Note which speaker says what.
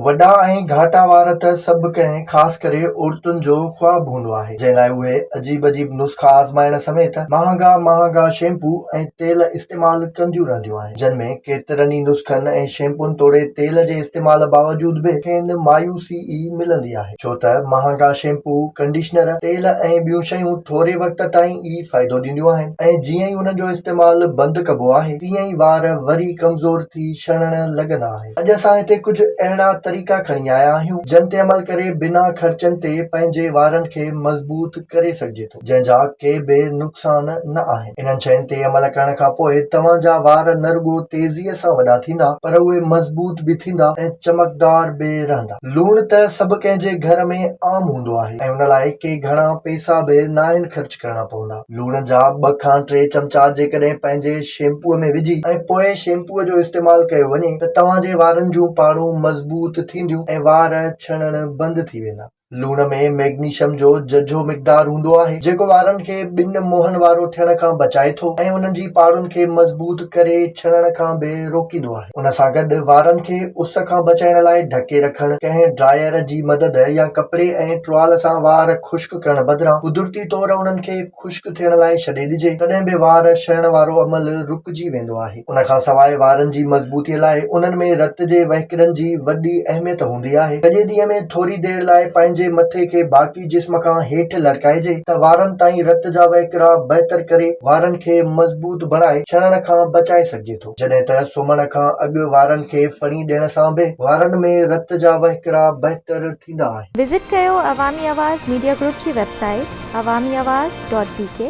Speaker 1: वॾा ऐं घाटा वार त सभु कंहिं ख़ासि करे औरतुनि जो ख़्वाबु हूंदो आहे, जंहिं लाइ उहे अजीब अजीब नुस्ख़ा आज़माइण समेत महांगा शैम्पू ऐं तेल इस्तेमालु कंदियूं रहंदियूं आहिनि, जिन में केतिरनि ई नुस्ख़नि ऐं शैम्पुनि तोड़े तेल जे इस्तेमाल बावजूद बि खेनि मायूसी ई मिलंदी आहे, छो त महांगा शैम्पू, कंडीशनर, तेल ऐं ॿियूं शयूं थोरे वक़्त ताईं ई फ़ाइदो ॾींदियूं आहिनि ऐं जीअं ई उन्हनि जो इस्तेमालु बंदि कबो आहे, तीअं ई वार वरी कमज़ोर थी छणण लॻंदा आहिनि। अॼु असां हिते कुझु अहिड़ा तरीक़ा खणी आया आहियूं जिन ते अमल करे बिना ख़र्चनि ते पंहिंजे वारनि खे मज़बूत करे सघिजे थो, जंहिंजा के बि नुक़सान न आहिनि। इन्हनि शयुनि ते अमल करण खां पोइ तव्हांजा वार न रुॻो तेज़ीअ सां वॾा थींदा, पर उहे मज़बूत बि थींदा ऐं चमकदार बि रहंदा। लूण त सभु कंहिंजे घर में आम हूंदो आहे ऐं उन लाइ के घणा पैसा बि न आहिनि ख़र्च करणा पवंदा। लूण जा 2 खां 3 चमचा जेकॾहिं पंहिंजे शैम्पूअ में विझी ऐं पोइ शैम्पूअ जो इस्तेमालु कयो वञे त तव्हांजे वारनि जूं पाड़ूं मज़बूत थींदियूं ऐं वार छणण बंदि थी वेंदा। लूण में मैग्नीशियम जो झझो मिक़दार हूंदो आहे, जेको वारनि खे ॿिन मुंहनि वारो थियण खां बचाए थो ऐं उन्हनि जी पाड़ुनि खे मज़बूत करे छणण खां बि रोकींदो आहे। उन सां गॾु वारनि खे उस खां बचाइण लाइ ढके रखणु, कंहिं ड्रायर जी मदद या कपिड़े ऐं टुवाल सां वार ख़ुश्क करण बदिरां कुदरती तौर उन्हनि खे ख़ुश्क थियण लाइ छॾे ॾिजे, तॾहिं बि वार छणण वारो अमल रुकिजी वेंदो आहे। उन खां सवाइ वारनि जी मज़बूतीअ लाइ उन्हनि में रत जे वहिकिरनि जी वॾी अहमियत हूंदी आहे। सॼे ॾींहं में थोरी देरि लाइ पंहिंजे मथे खे बाक़ी जिस्म खां हेठि लटकाइजे त वारनि ताईं रत जा वहिकिरा बहितर करे वारनि खे मज़बूत बणाए छणण खां बचाए सघिजे थो, जॾहिं त सुम्हण खां अॻु वारनि खे फणी ॾियण सां बि वारनि में रत जा वहिकिरा बहितर थींदा आहिनि।
Speaker 2: विज़िट कयो अवामी आवाज़ मीडिया ग्रुप जी वेबसाइट awamiawaz.bk